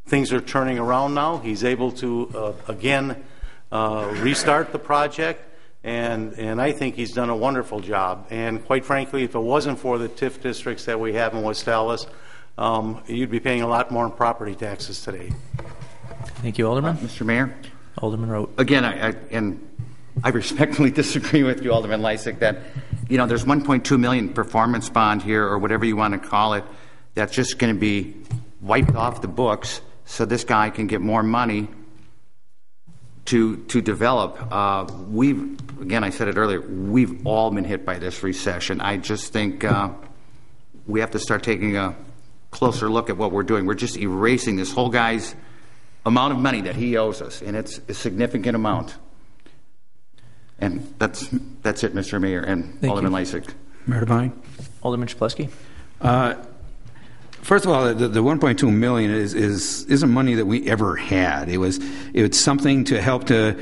Things are turning around now. He's able to, again, restart the project, and I think he's done a wonderful job. And quite frankly, if it wasn't for the TIF districts that we have in West Allis, you'd be paying a lot more in property taxes today. Thank you, Alderman. Mr. Mayor? Alderman Roth. Again, I respectfully disagree with you, Alderman Lysick, that, there's $1.2 million performance bond here, or whatever you want to call it, that's just going to be wiped off the books so this guy can get more money to develop. Again, I said it earlier, we've all been hit by this recession. I just think we have to start taking a closer look at what we're doing. We're just erasing this whole guy's amount of money that he owes us, and it's a significant amount. And that's it, Mr. Mayor and Alderman Lysick. Mayor Devine. Alderman Shpleski. First of all, the $1.2 million isn't money that we ever had. It was something to help to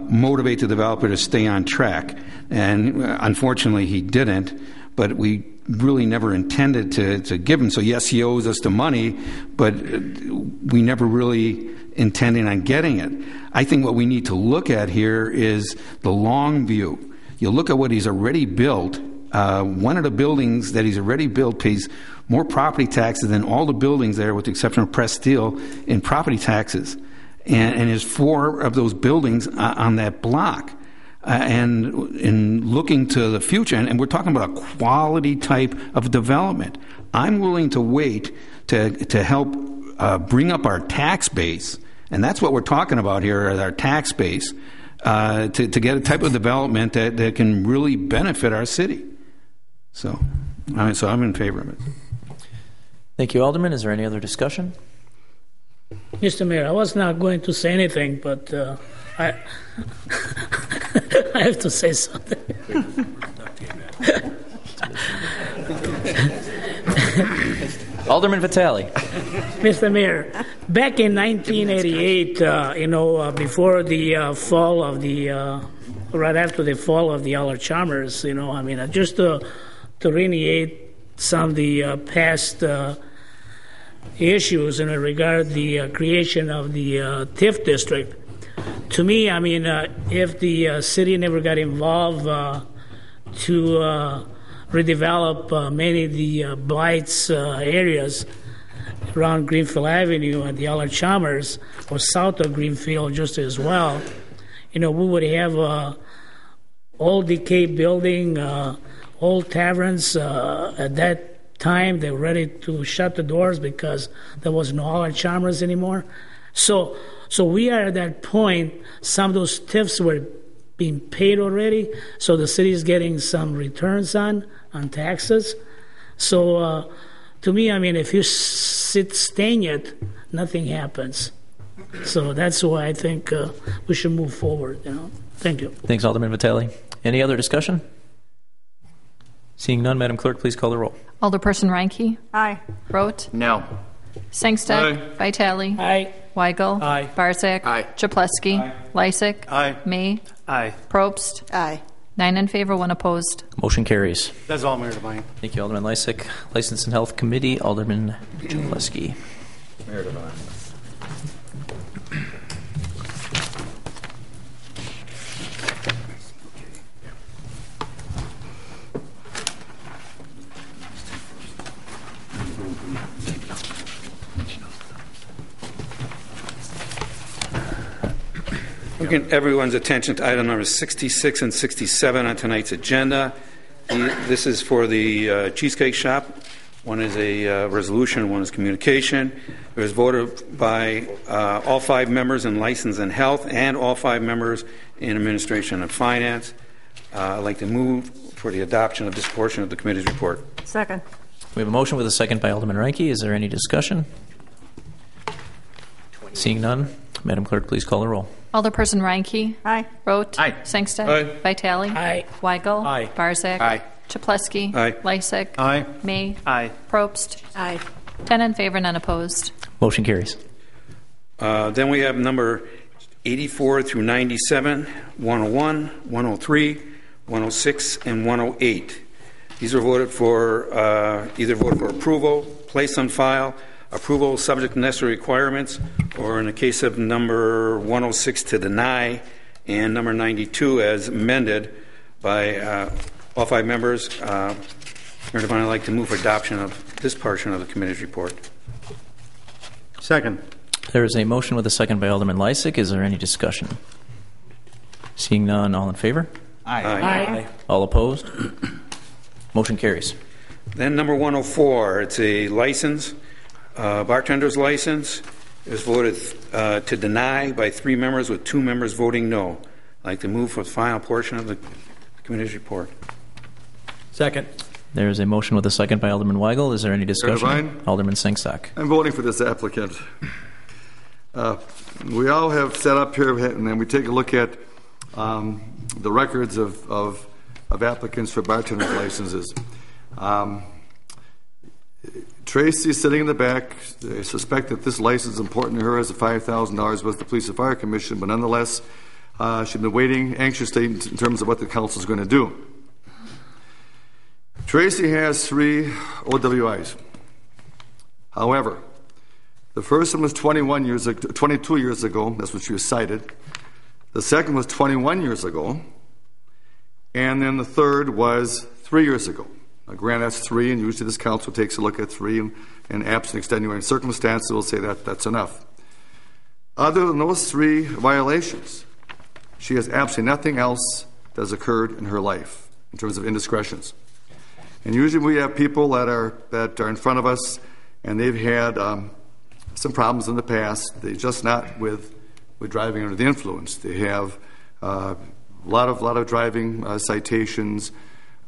motivate the developer to stay on track, and unfortunately he didn't. But we really never intended to give him. So yes, he owes us the money, but we never really intended on getting it. I think what we need to look at here is the long view. You look at what he's already built. One of the buildings that he's already built pays more property taxes than all the buildings there, with the exception of pressed steel, in property taxes. And there's 4 of those buildings on that block. And in looking to the future, and we're talking about a quality type of development, I'm willing to wait to help bring up our tax base, and that's what we're talking about here, our tax base, to get a type of development that can really benefit our city. So I'm in favor of it. Thank you, Alderman. Is there any other discussion? Mr. Mayor, I was not going to say anything, but I have to say something. Alderman Vitale. Mr. Mayor, back in 1988, before the fall of the, right after the fall of the Allis-Chalmers, just to delineate some of the past issues in regard to the creation of the TIF district. To me, if the city never got involved to redevelop many of the blights areas around Greenfield Avenue and the Allis-Chalmers, or south of Greenfield just as well, we would have old decayed building, old taverns. At that time, they were ready to shut the doors because there was no Allis-Chalmers anymore. So we are at that point. Some of those TIFs were being paid already, so the city is getting some returns on taxes. So to me, I mean, if you staying it, nothing happens. So that's why I think we should move forward. Thank you. Thanks, Alderman Vitale. Any other discussion? Seeing none, Madam Clerk, please call the roll. Alderperson Reinke. Aye. Rote. No. Sangstedt. Vitale. Aye. Weigel. Aye. Barzak. Aye. Chapletsky. Lysick. Aye. May. Aye. Probst. Aye. 9 in favor, 1 opposed. Motion carries. That's all, Mayor Devine. Thank you, Alderman Lysick. License and Health Committee, Alderman Chapletsky. Mayor Devine. Bring everyone's attention to item number 66 and 67 on tonight's agenda. This is for the Cheesecake Shop. One is a resolution, one is communication. It was voted by all 5 members in License and Health and all 5 members in Administration and Finance. I'd like to move for the adoption of this portion of the committee's report. Second. We have a motion with a second by Alderman Reinke. Is there any discussion? Seeing none, Madam Clerk, please call the roll. Alderperson Reinke. Aye. Rote. Aye. Sangstedt. Aye. Vitale. Aye. Weigel. Aye. Barzak. Aye. Chapletsky. Aye. Lysick. Aye. May. Aye. Probst. Aye. 10 in favor, none opposed. Motion carries. Then we have number 84 through 97, 101, 103, 106, and 108. These are voted for, either voted for approval, placed on file, approval subject to necessary requirements, or in the case of number 106 to deny, and number 92 as amended by all 5 members. Mayor Devine, I'd like to move for adoption of this portion of the committee's report. Second. There is a motion with a second by Alderman Lysick. Is there any discussion? Seeing none, all in favor? Aye. All opposed? Motion carries. Then number 104, it's a license, bartender's license. It was voted to deny by 3 members with 2 members voting no. I'd like to move for the final portion of the committee's report. Second. There is a motion with a second by Alderman Weigel. Is there any discussion? Devine? Alderman Sengstock. I'm voting for this applicant. We all have set up here, and then we take a look at the records of applicants for bartender's licenses. Tracy sitting in the back. I suspect that this license is important to her as a $5,000 with the Police and Fire Commission, but nonetheless, she's been waiting anxiously in terms of what the council is going to do. Tracy has 3 OWIs. However, the first one was 22 years ago. That's what she was cited. The second was 21 years ago. And then the third was 3 years ago. Now, granted, that's 3, and usually this council takes a look at 3, and absent extenuating circumstances, will say that that's enough. Other than those 3 violations, she has absolutely nothing else that has occurred in her life in terms of indiscretions. And usually we have people that are in front of us, and they've had some problems in the past. They're just not with driving under the influence. They have a lot of driving citations,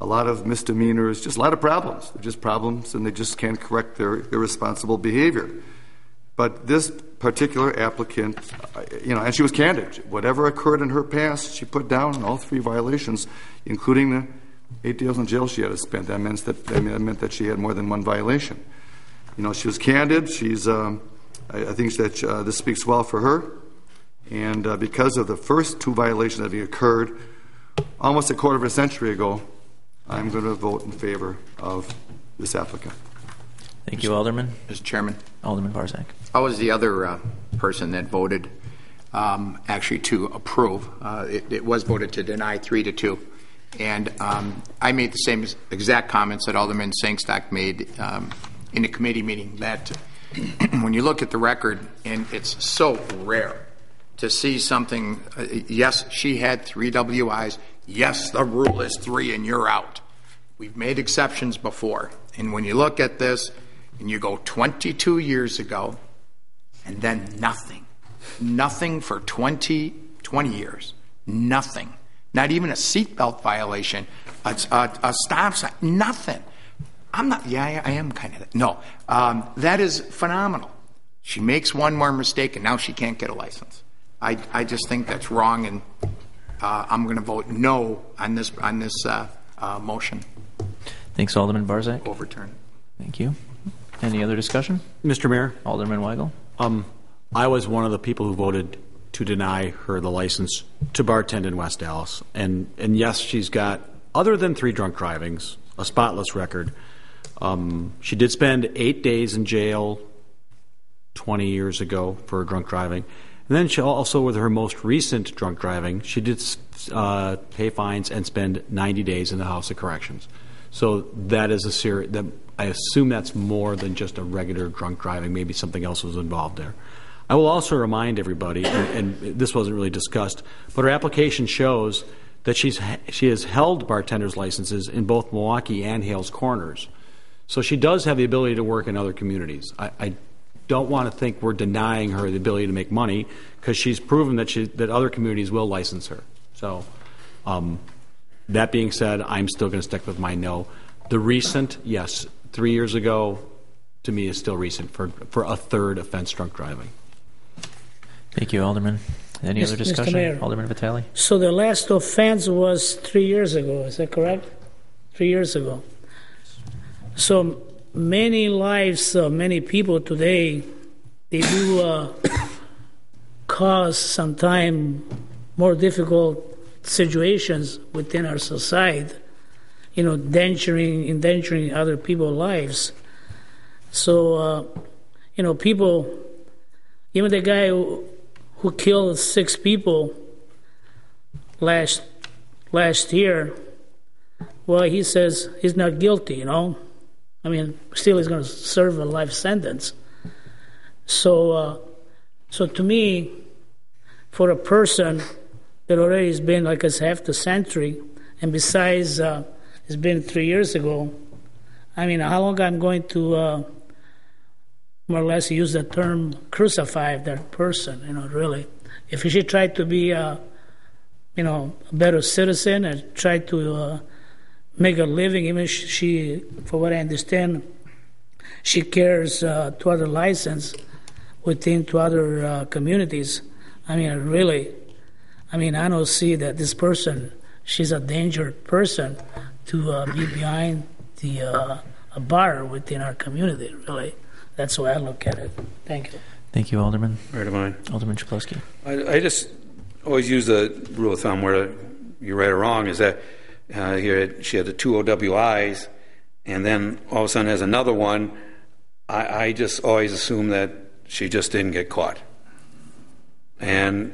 a lot of misdemeanors, just a lot of problems. They're just problems, and they just can't correct their irresponsible behavior. But this particular applicant, and she was candid. Whatever occurred in her past, she put down all 3 violations, including the 8 days in jail she had to spend. That meant that she had more than 1 violation. She was candid. She's, I think that this speaks well for her. And because of the first 2 violations that occurred almost a quarter of a century ago, I'm going to vote in favor of this applicant. Thank you, Alderman. Mr. Chairman. Alderman Barzak. I was the other person that voted actually to approve. It was voted to deny 3-2. And I made the same exact comments that Alderman Sangstock made in the committee meeting, that when you look at the record, and it's so rare to see something, yes, she had 3 WIs, yes, the rule is 3 and you're out. We've made exceptions before. And when you look at this and you go 22 years ago and then nothing, nothing for 20 years. Nothing. Not even a seatbelt violation, a stop sign, nothing. I'm not, yeah, I am kind of, no. That is phenomenal. She makes one more mistake and now she can't get a license. I just think that's wrong, and I'm going to vote no on this motion. Thanks, Alderman Barzak. Overturn. Thank you. Any other discussion? Mr. Mayor, Alderman Weigel. I was one of the people who voted to deny her the license to bartend in West Allis. And yes, she's got, other than 3 drunk drivings, a spotless record. She did spend 8 days in jail 20 years ago for drunk driving. And then she also, with her most recent drunk driving, she did pay fines and spend 90 days in the House of Corrections. So that is a serious, I assume that's more than just a regular drunk driving. Maybe something else was involved there. I will also remind everybody, and this wasn't really discussed, but her application shows that she has held bartender's licenses in both Milwaukee and Hales Corners. So she does have the ability to work in other communities. I don't want to think we're denying her the ability to make money, because she's proven that other communities will license her. So that being said, I'm still going to stick with my no. The recent, yes, 3 years ago, to me is still recent for a third offense, drunk driving. Thank you, Alderman. Any other discussion? Mr. Mayor. Alderman Vitale. So the last offense was 3 years ago, is that correct? 3 years ago. So many lives, many people today, they do cause sometimes more difficult situations within our society, endangering other people's lives. So, people, even the guy who killed 6 people last year, well, he says he's not guilty, still he's going to serve a life sentence. So to me, for a person that already has been like us half the century, and besides, it's been 3 years ago, how long I'm going to more or less use the term crucify that person, really. If she tried to be a better citizen and try to make a living, even she, for what I understand, she cares to other license to other communities. I don't see that this person, she's a dangerous person to be behind a bar within our community, really. That's the way I look at it. Thank you. Thank you, Alderman. Right of mine. Alderman Chaplowski. I just always use the rule of thumb where you're right or wrong is that here she had the 2 OWIs, and then all of a sudden has another one. I just always assume that she just didn't get caught. And,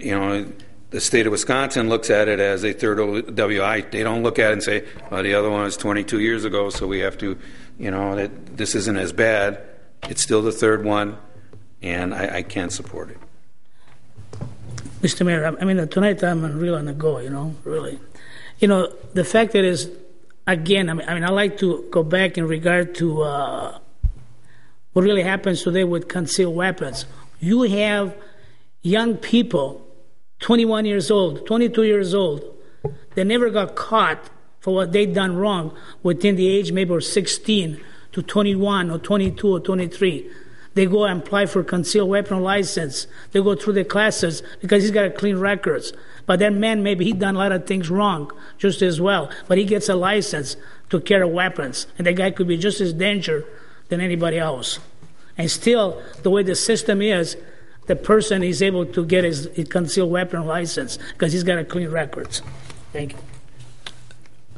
the state of Wisconsin looks at it as a third OWI. They don't look at it and say, well, the other one was 22 years ago, so we have to, that this isn't as bad. It's still the third one, and I can't support it. Mr. Mayor, tonight I'm really on the go, really. The fact that is, again, I like to go back in regard to what really happens today with concealed weapons. You have young people, 21 years old, 22 years old, they never got caught for what they done wrong within the age maybe of 16 to 21 or 22 or 23. They go and apply for concealed weapon license. They go through the classes because he's got a clean records. But that man, maybe he done a lot of things wrong just as well. But he gets a license to carry weapons. And that guy could be just as dangerous than anybody else. And still, the way the system is, the person is able to get his concealed weapon license because he's got a clean records. Thank you.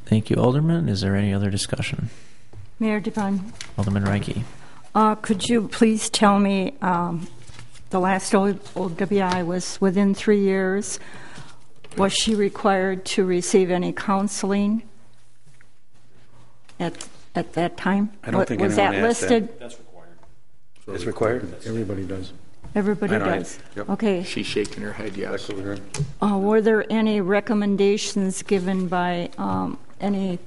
Thank you, Alderman. Is there any other discussion? Mayor Devon. Alderman Reinke. Could you please tell me, the last OWI was within 3 years. Was she required to receive any counseling at that time? I don't think was anyone that asked listed? that. That's required. It's required? Everybody does. Everybody does. Yep. Okay. She's shaking her head, yes. Were there any recommendations given by any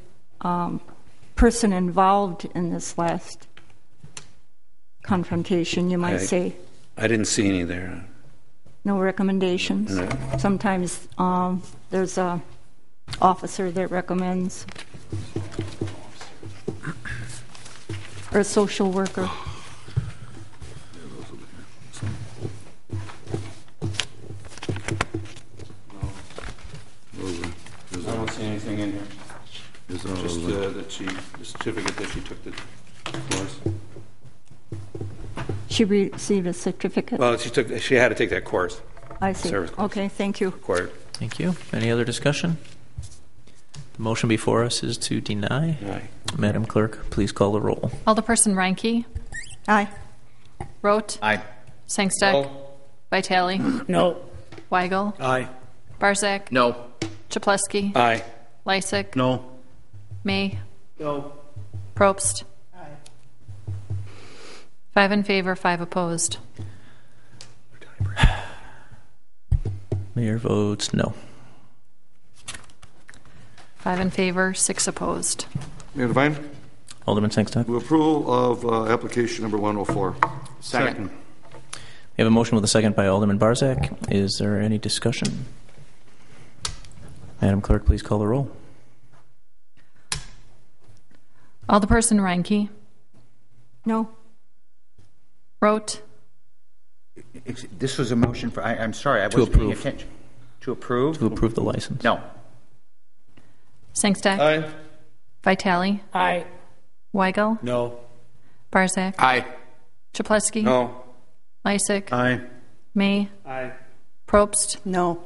person involved in this last confrontation, you might say? I didn't see any there. No recommendations? No. Sometimes there's a officer that recommends, or a social worker. I don't see anything in here. Just the certificate that she took the course. She received a certificate? Well, she had to take that course. I see. Service course. Okay, thank you. Required. Thank you. Any other discussion? The motion before us is to deny. Aye. Madam Clerk, please call the roll. Alderperson Reinke. Aye. Rote. Aye. Sangsteck. No. Vitale. No. Weigel. Aye. Barzak. No. Chaplesky. Aye. Lysick. No. May. No. Probst. 5 in favor, 5 opposed. Mayor votes no. 5 in favor, 6 opposed. Mayor Devine, Alderman Sangstock. move approval of application number 104. Second. We have a motion with a second by Alderman Barzak. Is there any discussion? Madam Clerk, please call the roll. Alderperson Reinke. No. Rote. This was a motion for, I'm sorry, I To wasn't paying approve. attention. To approve? To approve the license. No. Sangsteck. Aye. Vitale. Aye. Weigel. No. Barzak. Aye. Chaplesky. No. Lysick. Aye. May. Aye. Probst. No.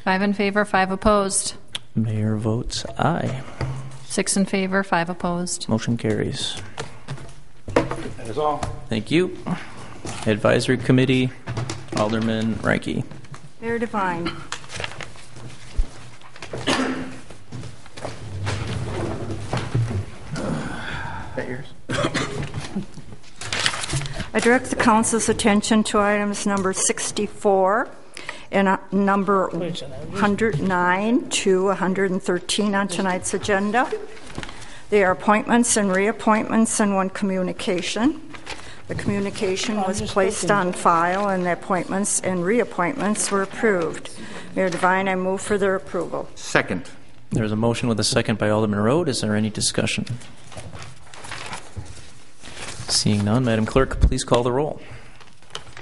5 in favor, 5 opposed. Mayor votes aye. 6 in favor, 5 opposed. Motion carries. That is all. Thank you. Advisory Committee, Alderman Reinke. Mayor Devine. That yours? I direct the council's attention to items number 64 and number 109 to 113 on tonight's agenda. They are appointments and reappointments and one communication. The communication was placed on file and the appointments and reappointments were approved. Mayor Devine, I move for their approval. Second. There's a motion with a second by Alderman Road. Is there any discussion? Seeing none, Madam Clerk, please call the roll.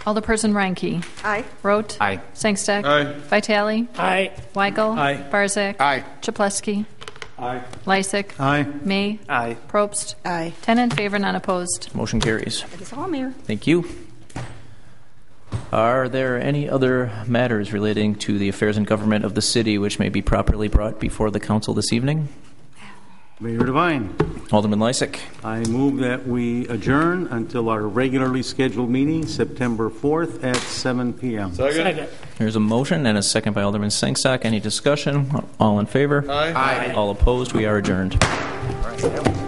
Alderperson Reinke. Aye. Rote. Aye. Sangsteck. Aye. Vitale. Aye. Weigel. Aye. Barzak. Aye. Chaplesky. Aye. Lysick. Aye. May. Aye. Probst. Aye. 10 in favor, none opposed. Motion carries. That is all, Mayor. Thank you. Are there any other matters relating to the affairs and government of the city which may be properly brought before the council this evening? Mayor Devine, Alderman Lysick. I move that we adjourn until our regularly scheduled meeting, September 4th at 7 p.m. Second. There's a motion and a second by Alderman Sangstock. Any discussion? All in favor? Aye. All opposed? We are adjourned. All right, that was